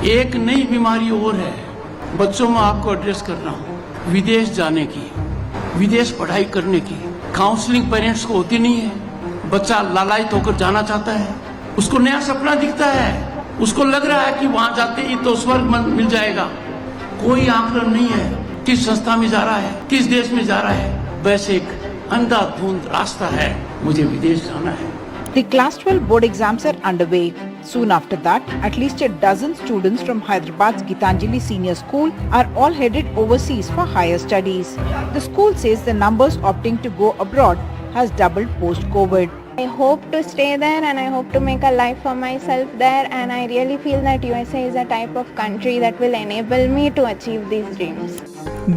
एक नई बीमारी और है, बच्चों में आपको एड्रेस करना हो, विदेश जाने की, विदेश पढ़ाई करने की। काउंसलिंग पेरेंट्स को होती नहीं है। बच्चा लालायित होकर जाना चाहता है, उसको नया सपना दिखता है, उसको लग रहा है कि वहां जाते ही तो स्वर्ग मिल जाएगा। कोई आकलन नहीं है किस संस्था में जा रहा है, किस देश में जा रहा है। बस एक अंधाधुंध रास्ता है, मुझे विदेश जाना है। The Class 12 board exams are underway. Soon after that, at least a dozen students from Hyderabad's Gitanjali Senior School are all headed overseas for higher studies. The school says the numbers opting to go abroad has doubled post-COVID. I hope to stay there and I hope to make a life for myself there, and I really feel that USA is a type of country that will enable me to achieve these dreams.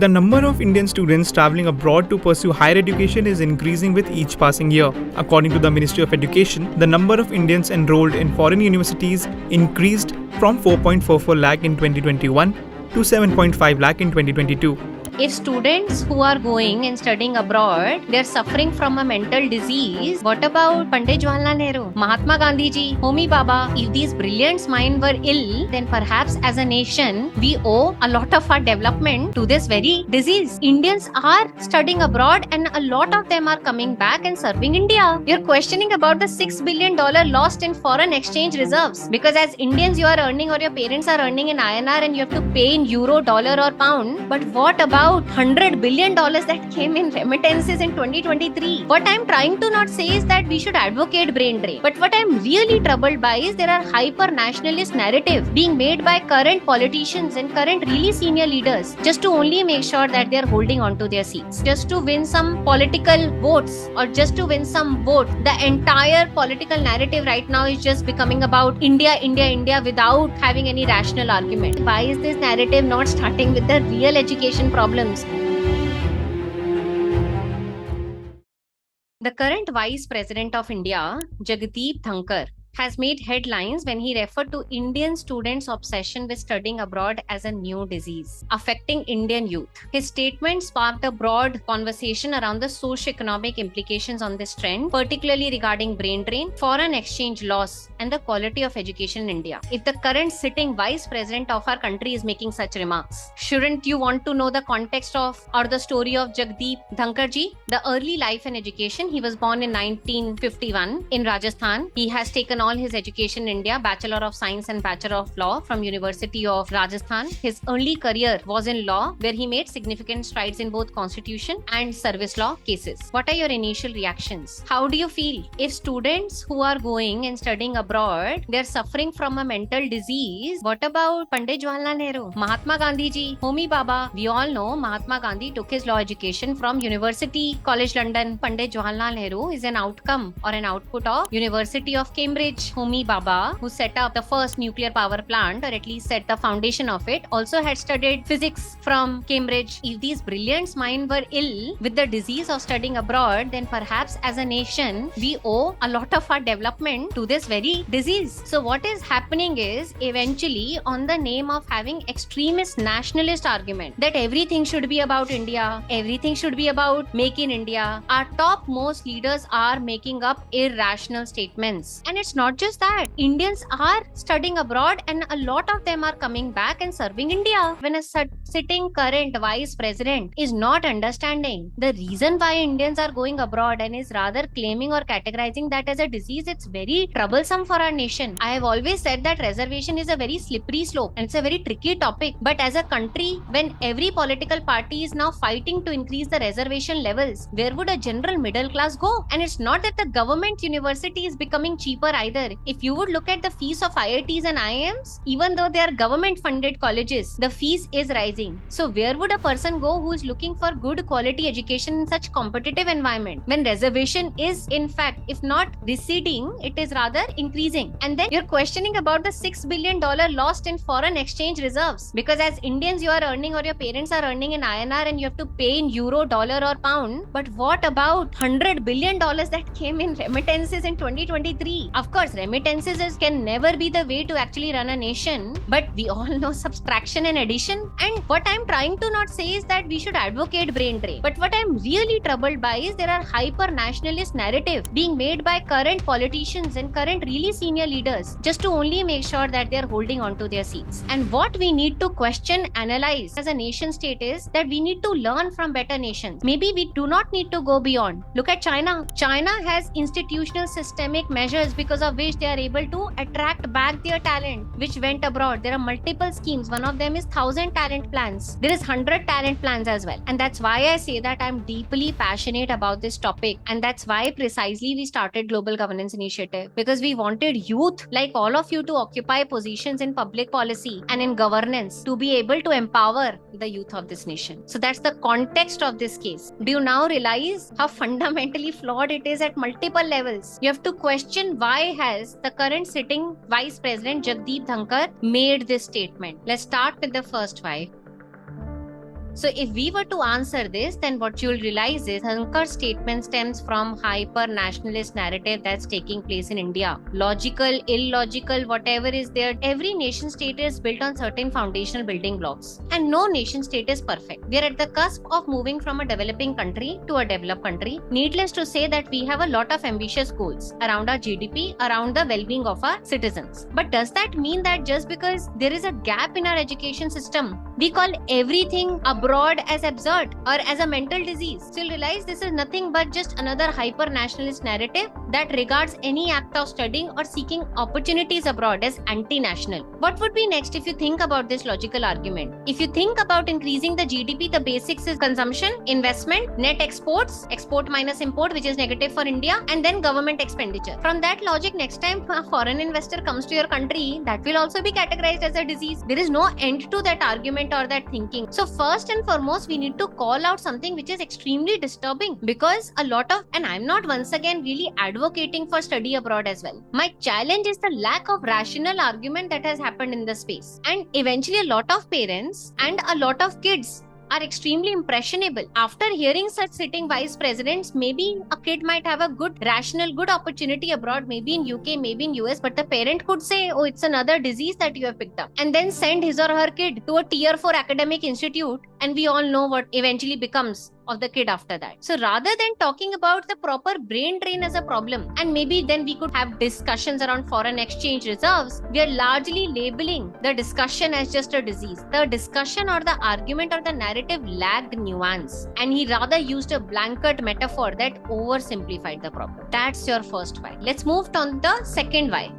The number of Indian students travelling abroad to pursue higher education is increasing with each passing year. According to the Ministry of Education, the number of Indians enrolled in foreign universities increased from 4.44 lakh in 2021 to 7.5 lakh in 2022. If students who are going and studying abroad, they are suffering from a mental disease, what about Pandit Jawaharlal Nehru, Mahatma Gandhi ji, Homi Baba? If these brilliant minds were ill, then perhaps as a nation, we owe a lot of our development to this very disease. Indians are studying abroad and a lot of them are coming back and serving India. You're questioning about the $6 billion lost in foreign exchange reserves. Because as Indians, you are earning or your parents are earning in INR and you have to pay in euro, dollar or pound. But what about $100 billion that came in remittances in 2023. What I'm trying to not say is that we should advocate brain drain. But what I'm really troubled by is there are hyper-nationalist narratives being made by current politicians and current really senior leaders just to only make sure that they're holding on to their seats. Just to win some political votes or just to win some vote. The entire political narrative right now is just becoming about India, India, India without having any rational argument. Why is this narrative not starting with the real education problems? The current Vice President of India, Jagdeep Dhankar, has made headlines when he referred to Indian students' obsession with studying abroad as a new disease affecting Indian youth. His statement sparked a broad conversation around the socio-economic implications on this trend, particularly regarding brain drain, foreign exchange loss, and the quality of education in India. If the current sitting Vice President of our country is making such remarks, shouldn't you want to know the context of or the story of Jagdeep Dhankar ji? The early life and education. He was born in 1951 in Rajasthan. He has taken all his education in India, Bachelor of Science and Bachelor of Law from University of Rajasthan. His early career was in law, where he made significant strides in both constitution and service law cases. What are your initial reactions? How do you feel if students who are going and studying abroad, they're suffering from a mental disease? What about Pandit Jawaharlal Nehru, Mahatma Gandhi ji, Homi Baba? We all know Mahatma Gandhi took his law education from University College London. Pandit Jawaharlal Nehru is an outcome or an output of University of Cambridge. Homi Baba, who set up the first nuclear power plant or at least set the foundation of it, also had studied physics from Cambridge. If these brilliant minds were ill with the disease of studying abroad, then perhaps as a nation, we owe a lot of our development to this very disease. So what is happening is eventually on the name of having extremist nationalist argument that everything should be about India, everything should be about make in India, our topmost leaders are making up irrational statements. And it's not just that. Indians are studying abroad and a lot of them are coming back and serving India. When a sitting current vice president is not understanding the reason why Indians are going abroad and is rather claiming or categorizing that as a disease, it's very troublesome for our nation. I have always said that reservation is a very slippery slope and it's a very tricky topic. But as a country, when every political party is now fighting to increase the reservation levels, where would a general middle class go? And it's not that the government university is becoming cheaper either. If you would look at the fees of IITs and IIMs, even though they are government funded colleges, the fees is rising. So where would a person go who is looking for good quality education in such competitive environment when reservation is in fact, if not receding, it is rather increasing? And then you're questioning about the $6 billion lost in foreign exchange reserves, because as Indians you are earning or your parents are earning in INR and you have to pay in euro, dollar or pound. But what about $100 billion that came in remittances in 2023? Of course, remittances can never be the way to actually run a nation, but we all know subtraction and addition. And what I'm trying to not say is that we should advocate brain drain. But what I'm really troubled by is there are hyper-nationalist narratives being made by current politicians and current really senior leaders just to only make sure that they're holding on to their seats. And what we need to question, analyze as a nation state is that we need to learn from better nations. Maybe we do not need to go beyond. Look at China. China has institutional systemic measures because of which they are able to attract back their talent which went abroad. There are multiple schemes. One of them is 1,000 talent plans. There is 100 talent plans as well. And that's why I say that I'm deeply passionate about this topic. And that's why precisely we started Global Governance Initiative, because we wanted youth like all of you to occupy positions in public policy and in governance to be able to empower the youth of this nation. So that's the context of this case. Do you now realize how fundamentally flawed it is at multiple levels? You have to question why has the current sitting Vice President Jagdeep Dhankar made this statement. Let's start with the first why. So if we were to answer this, then what you'll realize is Dhankar's statement stems from hyper-nationalist narrative that's taking place in India. Logical, illogical, whatever is there, every nation state is built on certain foundational building blocks. And no nation state is perfect. We are at the cusp of moving from a developing country to a developed country. Needless to say that we have a lot of ambitious goals around our GDP, around the well-being of our citizens. But does that mean that just because there is a gap in our education system, we call everything abroad as absurd or as a mental disease? Still realize this is nothing but just another hyper-nationalist narrative that regards any act of studying or seeking opportunities abroad as anti-national. What would be next if you think about this logical argument? If you think about increasing the GDP, the basics is consumption, investment, net exports, export minus import, which is negative for India, and then government expenditure. From that logic, next time a foreign investor comes to your country, that will also be categorized as a disease. There is no end to that argument or that thinking. So first and foremost, we need to call out something which is extremely disturbing, because a lot of, and I'm not once again really advocating for study abroad as well. My challenge is the lack of rational argument that has happened in the space. And eventually a lot of parents and a lot of kids are extremely impressionable. After hearing such sitting vice presidents, maybe a kid might have a good, rational, good opportunity abroad, maybe in UK, maybe in US, but the parent could say, oh, it's another disease that you have picked up, and then send his or her kid to a tier 4 academic institute, and we all know what eventually becomes of the kid after that. So rather than talking about the proper brain drain as a problem, and maybe then we could have discussions around foreign exchange reserves, we are largely labeling the discussion as just a disease. The discussion or the argument or the narrative lacked nuance, and he rather used a blanket metaphor that oversimplified the problem. That's your first why. Let's move on to the second why.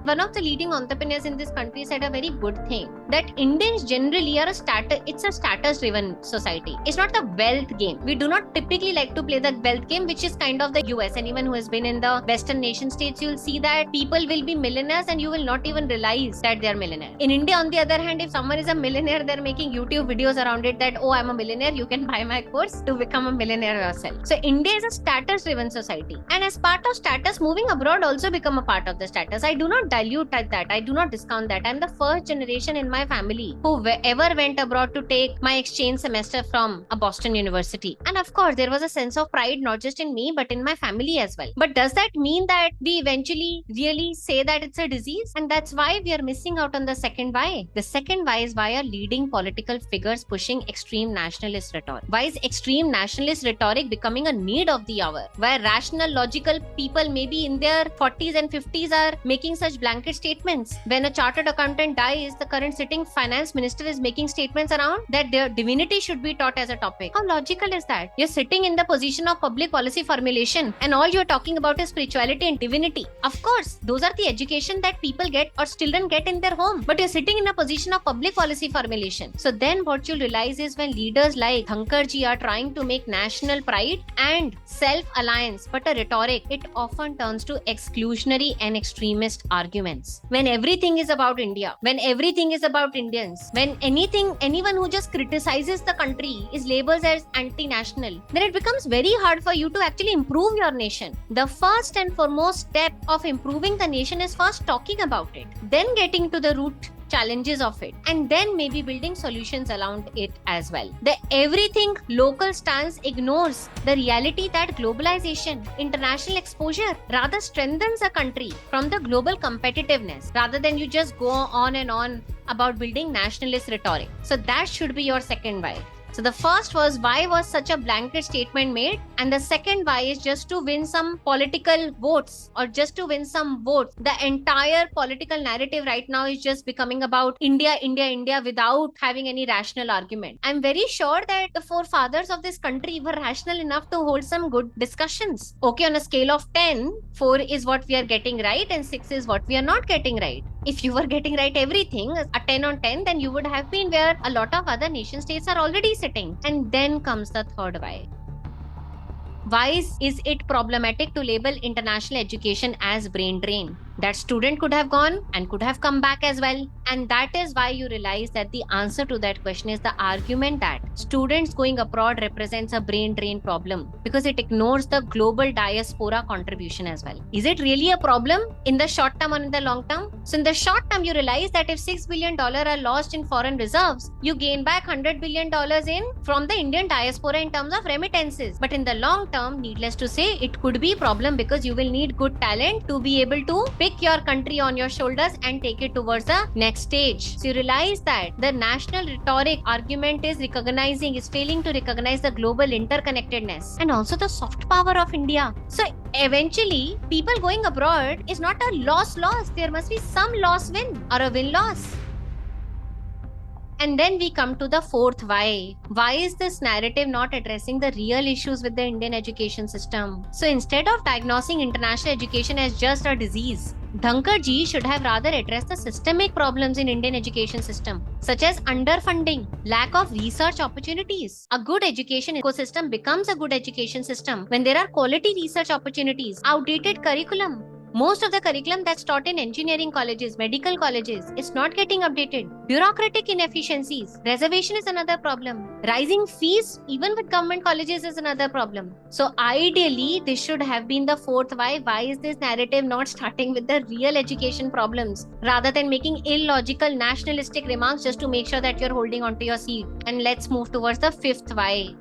One of the leading entrepreneurs in this country said a very good thing, that Indians generally are it's a status driven society. It's not a wealth game. We do not typically like to play the wealth game, which is kind of the US. Anyone who has been in the Western nation states, you'll see that people will be millionaires and you will not even realize that they're millionaires. In India, on the other hand, if someone is a millionaire, they're making YouTube videos around it that, oh, I'm a millionaire, you can buy my course to become a millionaire yourself. So India is a status driven society. And as part of status, moving abroad also become a part of the status. I do not dilute that. I do not discount that. I'm the first generation in my family who ever went abroad to take my exchange semester from a Boston University. And of course, there was a sense of pride, not just in me, but in my family as well. But does that mean that we eventually really say that it's a disease? And that's why we are missing out on the second why. The second why is why are leading political figures pushing extreme nationalist rhetoric. Why is extreme nationalist rhetoric becoming a need of the hour? Where rational, logical people maybe in their 40s and 50s are making such blanket statements. When a chartered accountant dies, the current sitting finance minister is making statements around that their divinity should be taught as a topic. How logical is that? You're sitting in the position of public policy formulation and all you're talking about is spirituality and divinity. Of course, those are the education that people get or children get in their home, but you're sitting in a position of public policy formulation. So then what you'll realize is when leaders like Dhankar ji are trying to make national pride and self-alliance but a rhetoric, it often turns to exclusionary and extremist arguments. When everything is about India, when everything is about Indians, when anyone who just criticizes the country is labeled as anti-national, then it becomes very hard for you to actually improve your nation. The first and foremost step of improving the nation is first talking about it, then getting to the root challenges of it, and then maybe building solutions around it as well. The everything local stance ignores the reality that globalization, international exposure rather strengthens a country from the global competitiveness rather than you just go on and on about building nationalist rhetoric. So that should be your second why. So the first was, why was such a blanket statement made? And the second why is just to win some political votes or just to win some votes. The entire political narrative right now is just becoming about India, India, India without having any rational argument. I'm very sure that the forefathers of this country were rational enough to hold some good discussions. Okay, on a scale of 10, 4 is what we are getting right and 6 is what we are not getting right. If you were getting right everything, a 10 on 10, then you would have been where a lot of other nation states are already sitting. And then comes the third why. Why is it problematic to label international education as brain drain? That student could have gone and could have come back as well. And that is why you realize that the answer to that question is the argument that students going abroad represents a brain drain problem because it ignores the global diaspora contribution as well. Is it really a problem in the short term or in the long term? So in the short term, you realize that if $6 billion are lost in foreign reserves, you gain back $100 billion from the Indian diaspora in terms of remittances. But in the long term, needless to say, it could be a problem because you will need good talent to be able to pick your country on your shoulders and take it towards the next stage. So you realize that the national rhetoric argument is failing to recognize the global interconnectedness and also the soft power of India. So eventually, people going abroad is not a loss. There must be some loss-win or a win-loss. And then we come to the fourth why. Why is this narrative not addressing the real issues with the Indian education system? So instead of diagnosing international education as just a disease, Dhankar ji should have rather addressed the systemic problems in Indian education system, such as underfunding, lack of research opportunities. A good education ecosystem becomes a good education system when there are quality research opportunities, outdated curriculum. Most of the curriculum that's taught in engineering colleges, medical colleges, is not getting updated. Bureaucratic inefficiencies. Reservation is another problem. Rising fees, even with government colleges, is another problem. So ideally, this should have been the fourth why. Why is this narrative not starting with the real education problems rather than making illogical nationalistic remarks just to make sure that you're holding onto your seat? And let's move towards the fifth why.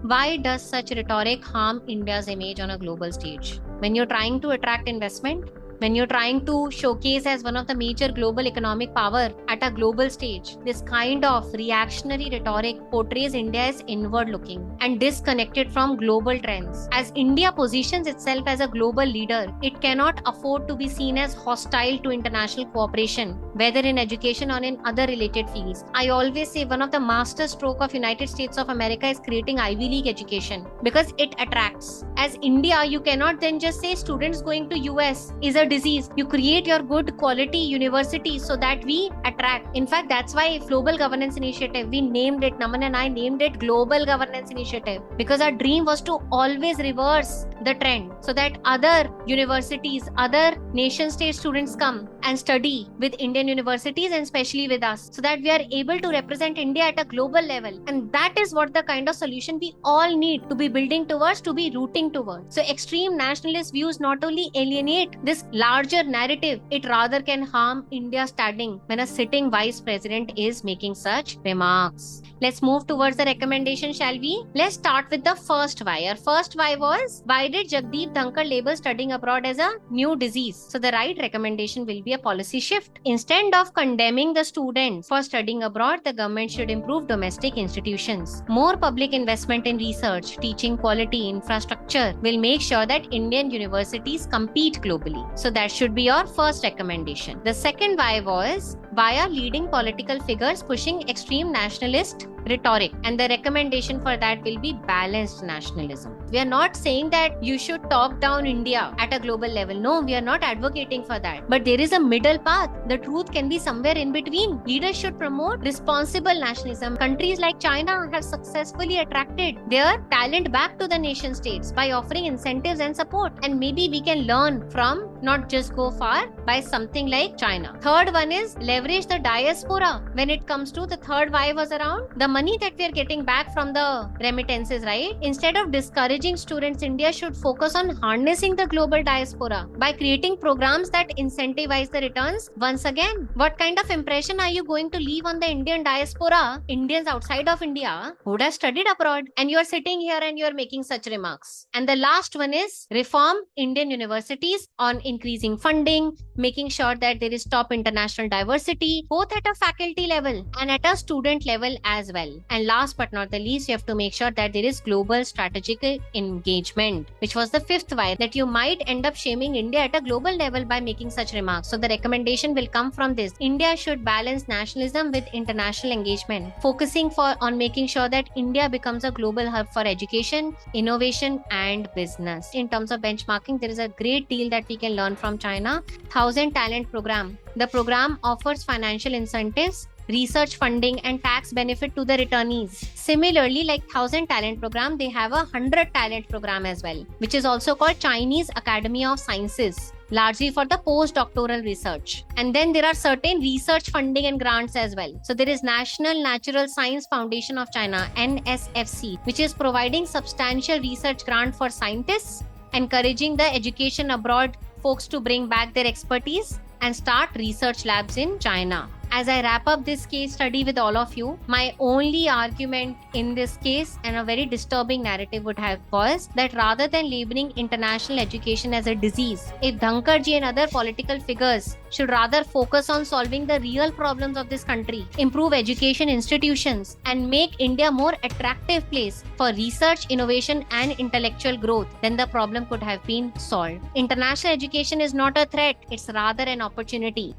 Why does such rhetoric harm India's image on a global stage? When you're trying to attract investment, when you're trying to showcase as one of the major global economic power at a global stage, this kind of reactionary rhetoric portrays India as inward looking and disconnected from global trends. As India positions itself as a global leader, it cannot afford to be seen as hostile to international cooperation, whether in education or in other related fields. I always say one of the master stroke of United States of America is creating Ivy League education because it attracts. As India, you cannot then just say students going to US is a disease. You create your good quality universities so that we attract. In fact, that's why Global Governance Initiative, we named it, Naman and I named it Global Governance Initiative, because our dream was to always reverse the trend so that other universities, other nation state students come and study with Indian universities and especially with us so that we are able to represent India at a global level. And that is what the kind of solution we all need to be building towards, to be rooting towards. So extreme nationalist views not only alienate this larger narrative, it rather can harm India's standing when a sitting vice president is making such remarks. Let's move towards the recommendation, shall we? Let's start with the first why. Our first why was, why did Jagdeep Dhankar label studying abroad as a new disease? So the right recommendation will be a policy shift. Instead of condemning the students for studying abroad, the government should improve domestic institutions. More public investment in research, teaching quality, infrastructure will make sure that Indian universities compete globally. So that should be your first recommendation. The second why was, why are leading political figures pushing extreme nationalist rhetoric? And the recommendation for that will be balanced nationalism. We are not saying that you should talk down India at a global level. No, we are not advocating for that. But there is a middle path. The truth can be somewhere in between. Leaders should promote responsible nationalism. Countries like China have successfully attracted their talent back to the nation states by offering incentives and support. And maybe we can learn from, not just go far, by something like China. Third one is leverage leverage the diaspora when it comes to the third Y was around the money that we are getting back from the remittances, right? Instead of discouraging students, India should focus on harnessing the global diaspora by creating programs that incentivize the returns. Once again, what kind of impression are you going to leave on the Indian diaspora, Indians outside of India who would have studied abroad, and you are sitting here and you are making such remarks? And the last one is reform Indian universities on increasing funding, making sure that there is top international diversity, both at a faculty level and at a student level as well. And last but not the least, you have to make sure that there is global strategic engagement, which was the fifth why, that you might end up shaming India at a global level by making such remarks. So the recommendation will come from this. India should balance nationalism with international engagement, focusing on making sure that India becomes a global hub for education, innovation, and business. In terms of benchmarking, there is a great deal that we can learn from China. 1000 Talent Program. The program offers financial incentives, research funding, and tax benefit to the returnees. Similarly, like 1000 Talent Program, they have a 100 Talent Program as well, which is also called Chinese Academy of Sciences, largely for the postdoctoral research. And then there are certain research funding and grants as well. So there is National Natural Science Foundation of China, NSFC, which is providing substantial research grant for scientists, encouraging the education abroad folks to bring back their expertise and start research labs in China. As I wrap up this case study with all of you, my only argument in this case, and a very disturbing narrative would have, was that rather than labeling international education as a disease, if Dhankar ji and other political figures should rather focus on solving the real problems of this country, improve education institutions, and make India more attractive place for research, innovation, and intellectual growth, then the problem could have been solved. International education is not a threat, it's rather an opportunity.